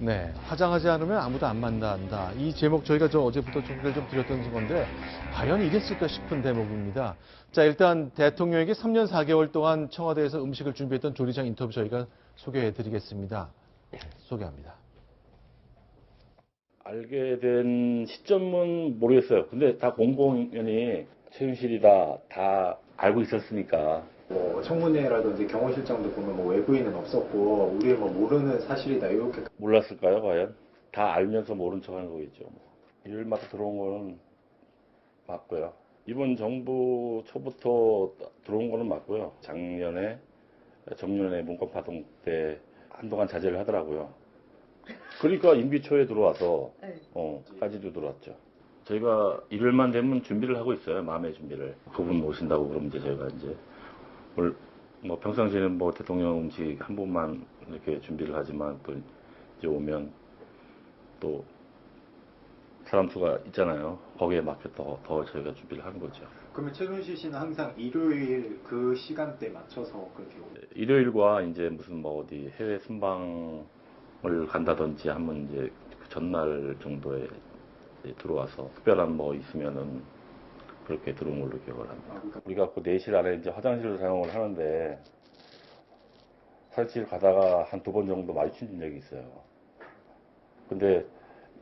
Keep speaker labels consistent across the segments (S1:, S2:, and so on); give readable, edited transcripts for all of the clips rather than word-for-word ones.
S1: 네, 화장하지 않으면 아무도 안 만난다. 이 제목 저희가 어제부터 소개를 좀 드렸던 건데 과연 이랬을까 싶은 대목입니다. 자, 일단 대통령에게 3년 4개월 동안 청와대에서 음식을 준비했던 조리장 인터뷰 저희가 소개해드리겠습니다. 소개합니다.
S2: 알게 된 시점은 모르겠어요. 근데 다 공공연히 최순실이다 다 알고 있었으니까.
S3: 뭐 청문회라든지 경호실장도 보면 뭐 외부인은 없었고 우리 뭐 모르는 사실이다 이렇게.
S2: 몰랐을까요, 과연? 다 알면서 모른 척하는 거겠죠. 일을 맡아 들어온 거는 맞고요. 이번 정부 초부터 들어온 거는 맞고요. 작년에 정년에 문건 파동 때 한동안 자제를 하더라고요. 그러니까 임기 초에 들어와서 까지도 들어왔죠. 저희가 일요일만 되면 준비를 하고 있어요. 마음의 준비를. 그분 오신다고 그러면 이제 저희가 이제 뭐 평상시에는 뭐 대통령 음식 한 번만 이렇게 준비를 하지만 또 이제 오면 또 사람 수가 있잖아요. 거기에 맞게 더 저희가 준비를 하는 거죠.
S3: 그러면 최순실 씨는 항상 일요일 그 시간대에 맞춰서 그렇게 오고.
S2: 일요일과 이제 무슨 뭐 어디 해외 순방을 간다든지 하면 이제 그 전날 정도에 이제 들어와서 특별한 뭐 있으면은 그렇게 들어온 걸로 기억을 합니다. 우리가 그 내실 안에 이제 화장실을 사용을 하는데 사실 가다가 한 2번 정도 마주친 적이 있어요. 근데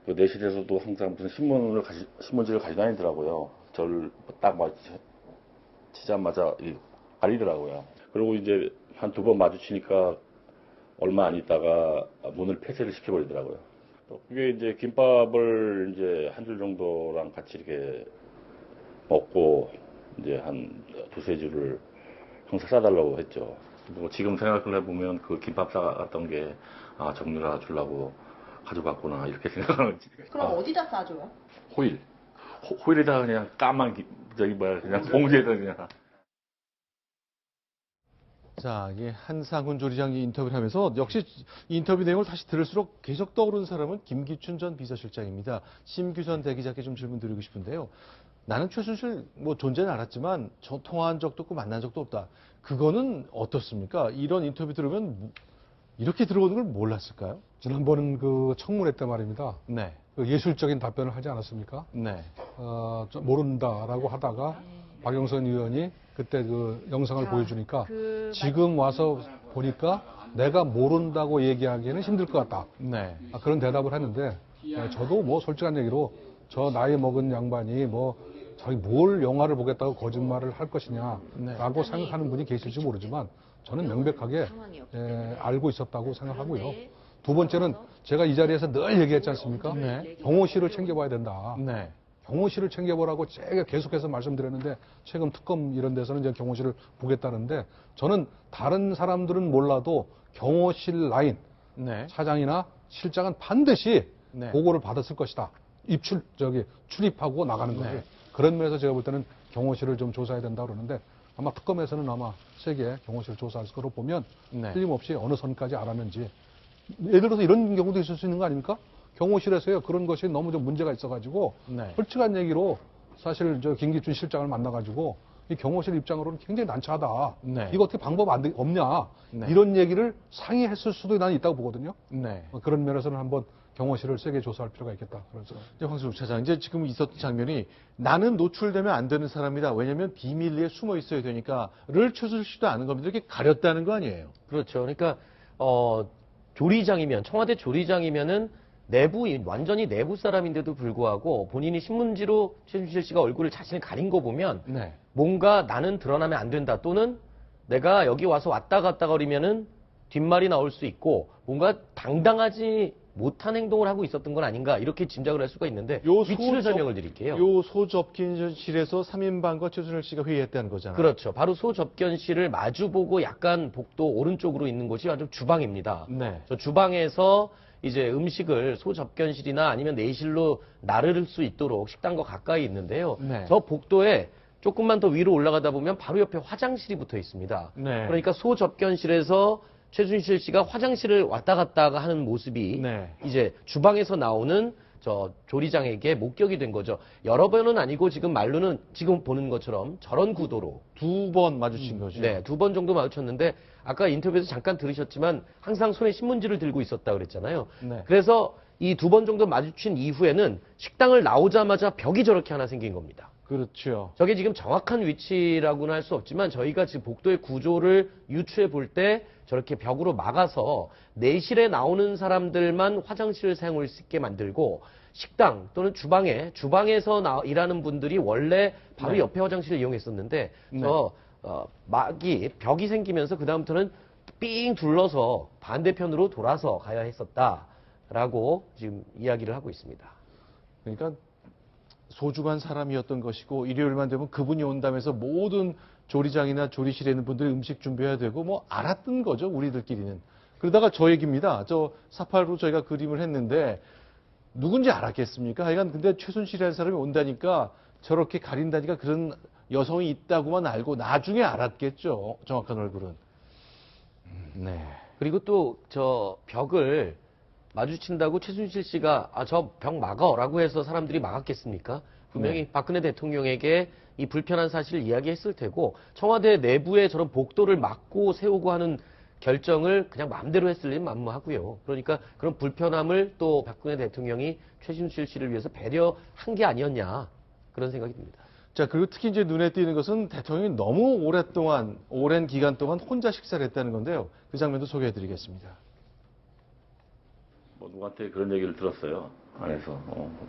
S2: 그 내실에서도 항상 무슨 신문지를 가지고 다니더라고요. 저를 딱 마주치자마자 가리더라고요. 그리고 이제 한 2번 마주치니까 얼마 안 있다가 문을 폐쇄를 시켜버리더라고요. 그게 이제 김밥을 이제 한 줄 정도랑 같이 이렇게 먹고 이제 한 2-3줄을 항상 싸달라고 했죠. 뭐 지금 생각을 해보면 그 김밥 싸갔던 게 정유라 주려고 가져갔구나 이렇게 생각하는 거지.
S4: 그럼 어디다 싸줘요?
S2: 호일에다가 그냥 까만 그냥 봉지에다 그냥.
S1: 자, 이게 한상훈 조리장이 인터뷰를 하면서 역시 인터뷰 내용을 다시 들을수록 계속 떠오르는 사람은 김기춘 전 비서실장입니다. 심규선 대기자께 좀 질문 드리고 싶은데요. 나는 최순실 뭐 존재는 알았지만 통화한 적도 없고 만난 적도 없다. 그거는 어떻습니까? 이런 인터뷰 들으면 이렇게 들어오는 걸 몰랐을까요?
S5: 지난번은 그 청문회 때 말입니다.
S1: 네.
S5: 그 예술적인 답변을 하지 않았습니까?
S1: 네.
S5: 좀 모른다라고 하다가 박영선 의원이 그때 그 영상을 보여주니까 지금 와서 보니까 내가 모른다고 얘기하기에는 힘들 것 같다.
S1: 네.
S5: 그런 대답을 했는데 저도 뭐 솔직한 얘기로 저 나이 먹은 양반이 뭐 자기 뭘 영화를 보겠다고 거짓말을 할 것이냐라고 생각하는 분이 계실지 모르지만 저는 명백하게 알고 있었다고 생각하고요. 두 번째는 제가 이 자리에서 늘 얘기했지 않습니까?
S1: 네.
S5: 경호실을 챙겨봐야 된다.
S1: 네.
S5: 경호실을 챙겨보라고 제가 계속해서 말씀드렸는데 최근 특검 이런 데서는 이제 경호실을 보겠다는데 저는 다른 사람들은 몰라도 경호실 라인
S1: 네.
S5: 차장이나 실장은 반드시
S1: 네.
S5: 보고를 받았을 것이다. 출입하고 나가는 거지.
S1: 네.
S5: 그런 면에서 제가 볼 때는 경호실을 좀 조사해야 된다 그러는데 아마 특검에서는 아마 세게 경호실 조사할 거로 보면
S1: 네.
S5: 틀림없이 어느 선까지 알았는지 예를 들어서 이런 경우도 있을 수 있는 거 아닙니까? 경호실에서요 그런 것이 너무 좀 문제가 있어가지고
S1: 네.
S5: 솔직한 얘기로 사실 저 김기춘 실장을 만나가지고 이 경호실 입장으로는 굉장히 난처하다.
S1: 네.
S5: 이거 어떻게 방법 없냐?
S1: 네.
S5: 이런 얘기를 상의했을 수도 나는 있다고 보거든요.
S1: 네.
S5: 그런 면에서는 한번 경호실을 세게 조사할 필요가 있겠다. 그래서
S1: 황수욱 차장, 이제 지금 있었던 장면이 나는 노출되면 안 되는 사람이다. 왜냐하면 비밀리에 숨어 있어야 되니까를 최순실도 아는 겁니다. 이렇게 가렸다는 거 아니에요?
S6: 그렇죠. 그러니까 조리장이면 청와대 조리장이면은 완전히 내부 사람인데도 불구하고 본인이 신문지로 최순실 씨가 얼굴을 자신을 가린 거 보면
S1: 네.
S6: 뭔가 나는 드러나면 안 된다 또는 내가 여기 와서 왔다 갔다 거리면은 뒷말이 나올 수 있고 뭔가 당당하지 못한 행동을 하고 있었던 건 아닌가 이렇게 짐작을 할 수가 있는데 위치를 설명을 드릴게요.
S1: 요 소접견실에서 3인방과 최순실 씨가 회의했다는 거잖아요.
S6: 그렇죠. 바로 소접견실을 마주보고 약간 복도 오른쪽으로 있는 곳이 아주 주방입니다.
S1: 네.
S6: 저 주방에서 이제 음식을 소접견실이나 아니면 내실로 나를 수 있도록 식당과 가까이 있는데요.
S1: 네.
S6: 저 복도에 조금만 더 위로 올라가다 보면 바로 옆에 화장실이 붙어 있습니다.
S1: 네.
S6: 그러니까 소접견실에서 최순실 씨가 화장실을 왔다 갔다 하는 모습이
S1: 네.
S6: 이제 주방에서 나오는 저 조리장에게 목격이 된 거죠. 여러 번은 아니고 지금 말로는 지금 보는 것처럼 저런 구도로
S1: 2번 마주친 거죠.
S6: 네, 2번 정도 마주쳤는데 아까 인터뷰에서 잠깐 들으셨지만 항상 손에 신문지를 들고 있었다 그랬잖아요.
S1: 네.
S6: 그래서 이 2번 정도 마주친 이후에는 식당을 나오자마자 벽이 저렇게 하나 생긴 겁니다.
S1: 그렇죠.
S6: 저게 지금 정확한 위치라고는 할 수 없지만 저희가 지금 복도의 구조를 유추해 볼 때 저렇게 벽으로 막아서 내실에 나오는 사람들만 화장실을 사용할 수 있게 만들고 식당 또는 주방에서 일하는 분들이 원래 바로
S1: 네.
S6: 옆에 화장실을 이용했었는데 벽이 생기면서 그다음부터는 삥 둘러서 반대편으로 돌아서 가야 했었다라고 지금 이야기를 하고 있습니다.
S1: 그러니까 소중한 사람이었던 것이고 일요일만 되면 그분이 온다면서 모든 조리장이나 조리실에 있는 분들이 음식 준비해야 되고 뭐 알았던 거죠, 우리들끼리는. 그러다가 저 얘기입니다. 저 4.8로 저희가 그림을 했는데 누군지 알았겠습니까? 하여간 근데 최순실이라는 사람이 온다니까 저렇게 가린다니까 그런 여성이 있다고만 알고 나중에 알았겠죠, 정확한 얼굴은. 네.
S6: 그리고 또 저 벽을 마주친다고 최순실 씨가 저 벽 막어라고 해서 사람들이 막았겠습니까? 분명히 박근혜 대통령에게 이 불편한 사실을 이야기했을 테고 청와대 내부에 저런 복도를 막고 세우고 하는 결정을 그냥 마음대로 했을 리는 만무하고요. 그러니까 그런 불편함을 또 박근혜 대통령이 최순실 씨를 위해서 배려한 게 아니었냐 그런 생각이 듭니다.
S1: 자, 그리고 특히 이제 눈에 띄는 것은 대통령이 너무 오랜 기간 동안 혼자 식사를 했다는 건데요. 그 장면도 소개해 드리겠습니다.
S2: 뭐 누구한테 그런 얘기를 들었어요. 안에서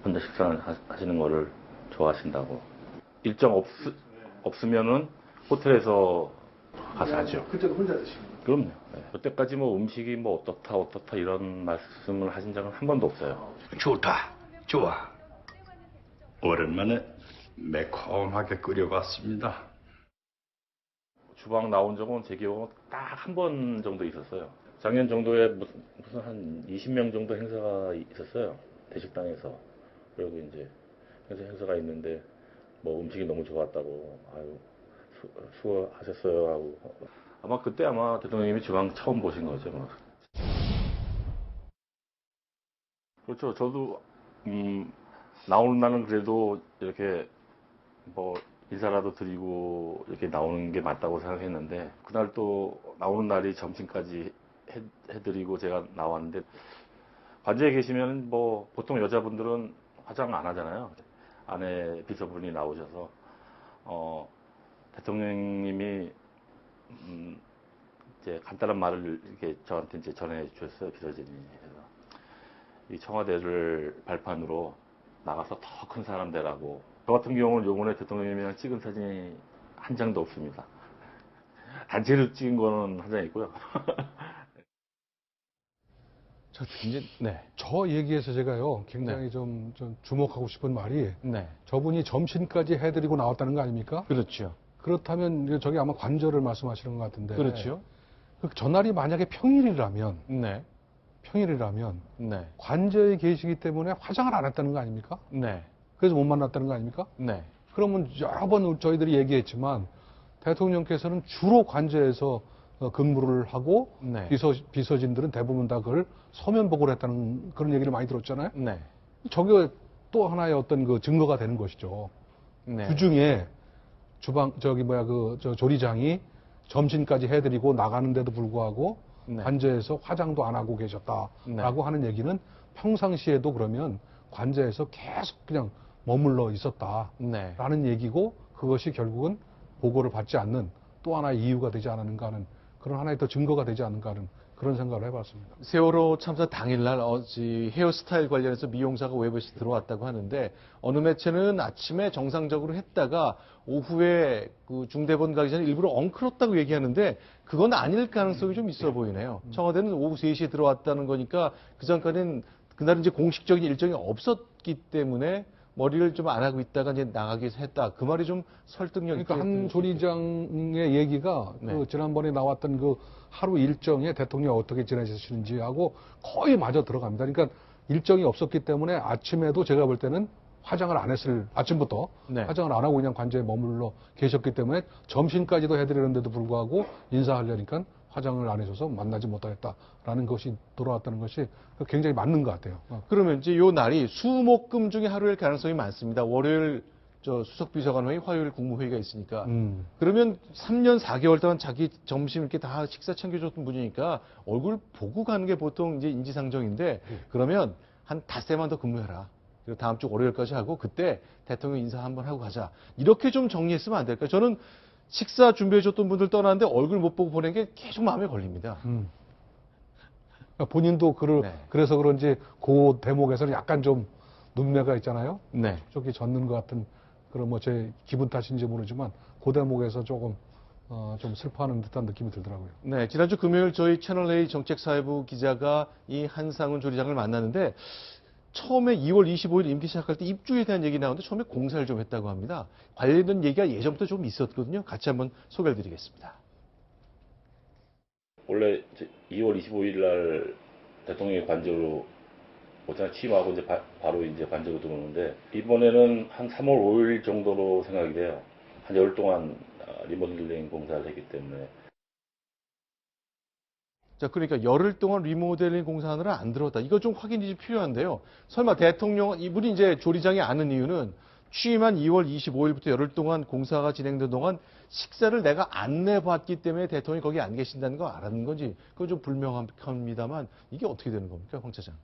S2: 혼자 식사하시는 거를 좋아하신다고. 일정 없으면은 호텔에서 가서 하죠.
S3: 그때도 혼자 드시는 거예요?
S2: 그럼요. 네. 여태까지 뭐 음식이 뭐 어떻다 이런 말씀을 하신 적은 한 번도 없어요.
S4: 좋다, 좋아. 오랜만에 매콤하게 끓여봤습니다.
S2: 주방 나온 적은 제 기억은 딱 한 번 정도 있었어요. 작년 정도에 무슨 한 20명 정도 행사가 있었어요. 대식당에서. 그리고 이제 행사가 있는데 뭐 음식이 너무 좋았다고 아유 수고하셨어요 하고 아마 그때 대통령님이 주방 처음 보신 거죠. 뭐. 그렇죠. 저도 나오는 날은 그래도 이렇게 뭐 인사라도 드리고 이렇게 나오는 게 맞다고 생각했는데 그날 또 나오는 날이 점심까지 해드리고 제가 나왔는데 관저에 계시면 뭐 보통 여자분들은 화장 안 하잖아요. 아내 비서분이 나오셔서 대통령님이 이제 간단한 말을 이렇게 저한테 이제 전해 주셨어요. 비서진이. 그래서 이 청와대를 발판으로 나가서 더 큰 사람 되라고. 저 같은 경우는 요번에 대통령님이랑 찍은 사진이 한 장도 없습니다. 단체로 찍은 거는 한 장 있고요.
S1: 네.
S5: 저 얘기에서 제가요, 굉장히 좀 주목하고 싶은 말이
S1: 네.
S5: 저분이 점심까지 해드리고 나왔다는 거 아닙니까?
S1: 그렇죠.
S5: 그렇다면 저기 아마 관저를 말씀하시는 것 같은데.
S1: 그렇죠.
S5: 전날이 만약에 평일이라면
S1: 네.
S5: 네. 관저에 계시기 때문에 화장을 안 했다는 거 아닙니까?
S1: 네.
S5: 그래서 못 만났다는 거 아닙니까?
S1: 네.
S5: 그러면 여러 번 저희들이 얘기했지만 대통령께서는 주로 관저에서 근무를 하고
S1: 네.
S5: 비서진들은 대부분 다 그걸 서면 보고를 했다는 그런 얘기를 많이 들었잖아요.
S1: 네.
S5: 저게 또 하나의 어떤 그 증거가 되는 것이죠.
S1: 네.
S5: 그 중에 조리장이 점심까지 해드리고 나가는데도 불구하고
S1: 네.
S5: 관저에서 화장도 안 하고 계셨다라고
S1: 네.
S5: 하는 얘기는 평상시에도 그러면 관저에서 계속 그냥 머물러 있었다라는
S1: 네.
S5: 얘기고 그것이 결국은 보고를 받지 않는 또 하나의 이유가 되지 않았는가 하는 그런 하나의 더 증거가 되지 않는가 하는 그런 생각을 해봤습니다.
S1: 세월호 참사 당일날 헤어스타일 관련해서 미용사가 외부에서 들어왔다고 하는데 어느 매체는 아침에 정상적으로 했다가 오후에 그 중대본 가기 전에 일부러 엉클었다고 얘기하는데 그건 아닐 가능성이 좀 있어 보이네요. 청와대는 오후 3시에 들어왔다는 거니까 그 전까지는 그날은 이제 공식적인 일정이 없었기 때문에 머리를 좀 안 하고 있다가 이제 나가기 위해서 했다. 그 말이 좀 설득력이
S5: 그러니까 한 조리장의 얘기가
S1: 네.
S5: 그 지난번에 나왔던 그 하루 일정에 대통령이 어떻게 지내셨는지 하고 거의 마저 들어갑니다. 그러니까 일정이 없었기 때문에 아침에도 제가 볼 때는 화장을 안 했을 아침부터
S1: 네.
S5: 화장을 안 하고 그냥 관저에 머물러 계셨기 때문에 점심까지도 해드리는데도 불구하고 인사하려니까 화장을 안 해줘서 만나지 못하겠다라는 것이 돌아왔다는 것이 굉장히 맞는 것 같아요.
S1: 그러면 이제 요 날이 수목금 중에 하루일 가능성이 많습니다. 월요일 수석비서관회의, 화요일 국무회의가 있으니까. 그러면 3년 4개월 동안 자기 점심 이렇게 다 식사 챙겨줬던 분이니까 얼굴 보고 가는 게 보통 이제 인지상정인데 그러면 한 닷새만 더 근무해라. 그리고 다음 주 월요일까지 하고 그때 대통령 인사 한번 하고 가자. 이렇게 좀 정리했으면 안 될까요? 저는 식사 준비해줬던 분들 떠나는데 얼굴 못 보고 보낸 게 계속 마음에 걸립니다.
S5: 본인도
S1: 네.
S5: 그래서 그런지 그 대목에서는 약간 좀 눈매가 있잖아요.
S1: 네.
S5: 쪽이 젖는 것 같은 그런 뭐 제 기분 탓인지 모르지만 그 대목에서 조금 좀 슬퍼하는 듯한 느낌이 들더라고요.
S1: 네, 지난주 금요일 저희 채널A 정책사회부 기자가 이 한상훈 조리장을 만났는데 처음에 2월 25일 임기 시작할 때 입주에 대한 얘기 나오는데 처음에 공사를 좀 했다고 합니다. 관련된 얘기가 예전부터 좀 있었거든요. 같이 한번 소개를 드리겠습니다.
S2: 원래 2월 25일 날 대통령이 관저로 오잖아 취임하고 이제 바로 이제 관저로 들어오는데 이번에는 한 3월 5일 정도로 생각이 돼요. 한 열 동안 리모델링 공사를 했기 때문에.
S1: 자, 그러니까 열흘 동안 리모델링 공사하느라 안 들어왔다. 이거 좀 확인이 필요한데요. 설마 대통령, 이분이 이제 조리장이 아는 이유는 취임한 2월 25일부터 열흘 동안 공사가 진행된 동안 식사를 내가 안 내봤기 때문에 대통령이 거기 안 계신다는 거 알았는 건지 그건 좀 불명합니다만 이게 어떻게 되는 겁니까, 황 차장?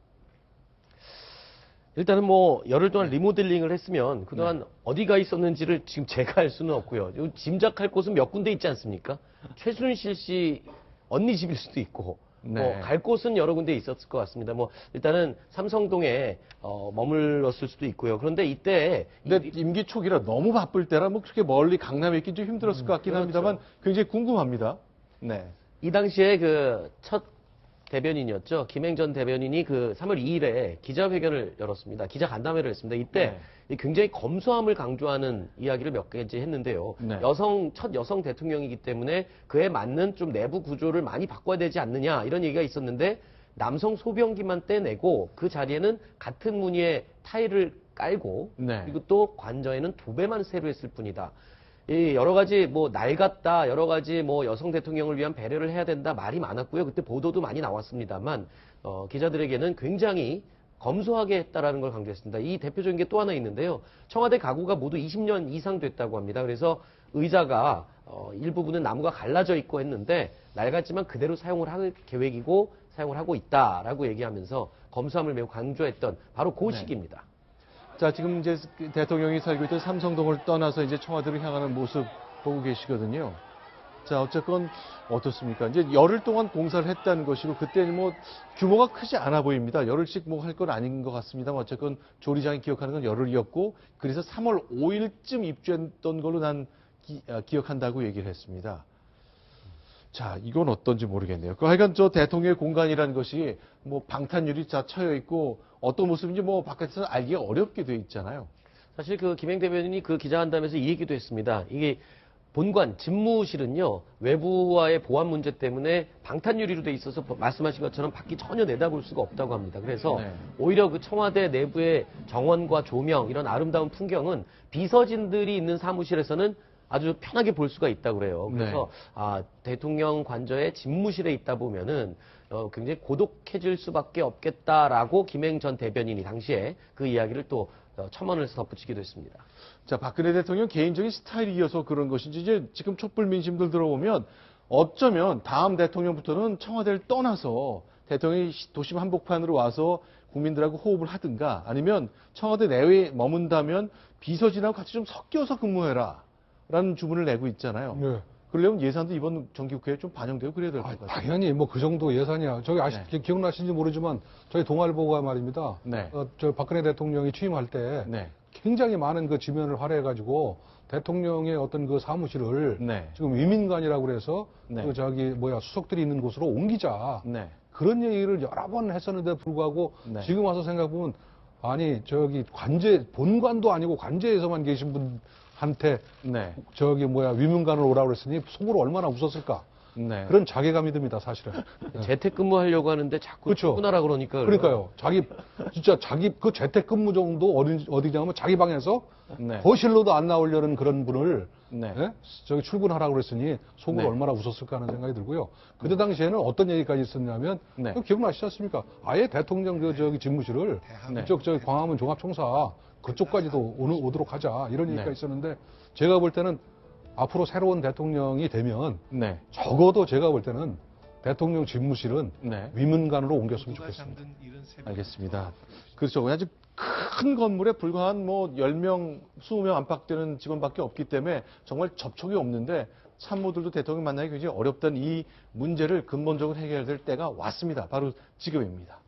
S6: 일단은 뭐 열흘 동안 리모델링을 했으면 그동안 어디가 있었는지를 지금 제가 알 수는 없고요. 짐작할 곳은 몇 군데 있지 않습니까? 최순실 씨 언니 집일 수도 있고
S1: 네.
S6: 갈 곳은 여러 군데 있었을 것 같습니다. 뭐 일단은 삼성동에 머물렀을 수도 있고요. 그런데 이때
S1: 근데 임기 초기라 너무 바쁠 때라 뭐 그렇게 멀리 강남에 있긴 좀 힘들었을 것 같긴
S6: 그렇죠.
S1: 합니다만 굉장히 궁금합니다. 네.
S6: 이 당시에 그 첫 대변인이었죠. 김행 전 대변인이 그 3월 2일에 기자회견을 열었습니다. 기자 간담회를 했습니다. 이때 굉장히 검소함을 강조하는 이야기를 몇 가지 했는데요.
S1: 네.
S6: 첫 여성 대통령이기 때문에 그에 맞는 좀 내부 구조를 많이 바꿔야 되지 않느냐 이런 얘기가 있었는데 남성 소변기만 떼내고 그 자리에는 같은 무늬의 타일을 깔고
S1: 네.
S6: 그리고 또 관저에는 도배만 새로 했을 뿐이다. 이 여러 가지 뭐 낡았다, 여러 가지 뭐 여성 대통령을 위한 배려를 해야 된다 말이 많았고요. 그때 보도도 많이 나왔습니다만 기자들에게는 굉장히 검소하게 했다라는 걸 강조했습니다. 이 대표적인 게 또 하나 있는데요. 청와대 가구가 모두 20년 이상 됐다고 합니다. 그래서 의자가 일부분은 나무가 갈라져 있고 했는데 낡았지만 그대로 사용을 할 계획이고 사용을 하고 있다라고 얘기하면서 검소함을 매우 강조했던 바로 그 시기입니다.
S1: 자, 지금 이제 대통령이 살고 있던 삼성동을 떠나서 이제 청와대로 향하는 모습 보고 계시거든요. 자, 어쨌건 어떻습니까? 이제 열흘 동안 공사를 했다는 것이고 그때는 뭐 규모가 크지 않아 보입니다. 열흘씩 뭐 할 건 아닌 것 같습니다만 어쨌건 조리장이 기억하는 건 열흘이었고 그래서 3월 5일쯤 입주했던 걸로 난 기억한다고 얘기를 했습니다. 자, 이건 어떤지 모르겠네요. 하여간 저 대통령의 공간이라는 것이 뭐 방탄유리 다 쳐여 있고 어떤 모습인지 뭐 바깥에서 알기가 어렵게 돼 있잖아요.
S6: 사실 그 김행 대변인이 그 기자간담회에서 이 얘기도 했습니다. 이게 본관, 집무실은요, 외부와의 보안 문제 때문에 방탄유리로 돼 있어서 말씀하신 것처럼 밖이 전혀 내다볼 수가 없다고 합니다. 그래서
S1: 네.
S6: 오히려 그 청와대 내부의 정원과 조명, 이런 아름다운 풍경은 비서진들이 있는 사무실에서는 아주 편하게 볼 수가 있다고 그래요. 그래서 대통령 관저의 집무실에 있다 보면은 굉장히 고독해질 수밖에 없겠다라고 김행 전 대변인이 당시에 그 이야기를 또 첨언을 덧붙이기도 했습니다.
S1: 자, 박근혜 대통령 개인적인 스타일이어서 그런 것인지 이제 지금 촛불 민심들 들어보면 어쩌면 다음 대통령부터는 청와대를 떠나서 대통령이 도심 한복판으로 와서 국민들하고 호흡을 하든가 아니면 청와대 내외에 머문다면 비서진하고 같이 좀 섞여서 근무해라 라는 주문을 내고 있잖아요.
S5: 네.
S1: 그러려면 예산도 이번 정기국회에 좀 반영되고 그래야 될 것 같아요.
S5: 당연히 뭐 그 정도 예산이야. 저기 기억나시는지 모르지만 저희 동아일보가 말입니다.
S1: 네.
S5: 저 박근혜 대통령이 취임할 때
S1: 네.
S5: 굉장히 많은 그 지면을 활용해가지고 대통령의 어떤 그 사무실을
S1: 네.
S5: 지금 위민관이라고 그래서
S1: 네.
S5: 그 수석들이 있는 곳으로 옮기자.
S1: 네.
S5: 그런 얘기를 여러 번 했었는데 불구하고
S1: 네.
S5: 지금 와서 생각해보면 아니 저기 본관도 아니고 관제에서만 계신 분한테
S1: 네.
S5: 위문관을 오라고 그랬으니 속으로 얼마나 웃었을까.
S1: 네.
S5: 그런 자괴감이 듭니다, 사실은.
S6: 재택근무하려고 하는데 자꾸
S5: 그렇죠.
S6: 출근하라 그러니까.
S5: 그러니까요. 자기 그 재택근무 정도 어디냐 하면 자기 방에서
S1: 네.
S5: 거실로도 안 나오려는 그런 분을
S1: 네.
S5: 예? 저기 출근하라고 그랬으니 속으로
S1: 네.
S5: 얼마나 웃었을까 하는 생각이 들고요. 그때 당시에는 어떤 얘기까지 있었냐면
S1: 네.
S5: 기억나시지 않습니까? 아예 대통령 저기 집무실을
S1: 네.
S5: 이쪽 저기 광화문 종합청사 그쪽까지도 오도록 하자 이런 얘기가
S1: 네.
S5: 있었는데 제가 볼 때는 앞으로 새로운 대통령이 되면
S1: 네.
S5: 적어도 제가 볼 때는 대통령 집무실은
S1: 네.
S5: 위문관으로 옮겼으면 좋겠습니다.
S1: 알겠습니다. 그렇죠. 아주 큰 건물에 불과한 뭐 10명, 20명 안팎되는 직원밖에 없기 때문에 정말 접촉이 없는데 참모들도 대통령 만나기 굉장히 어렵던 이 문제를 근본적으로 해결될 때가 왔습니다. 바로 지금입니다.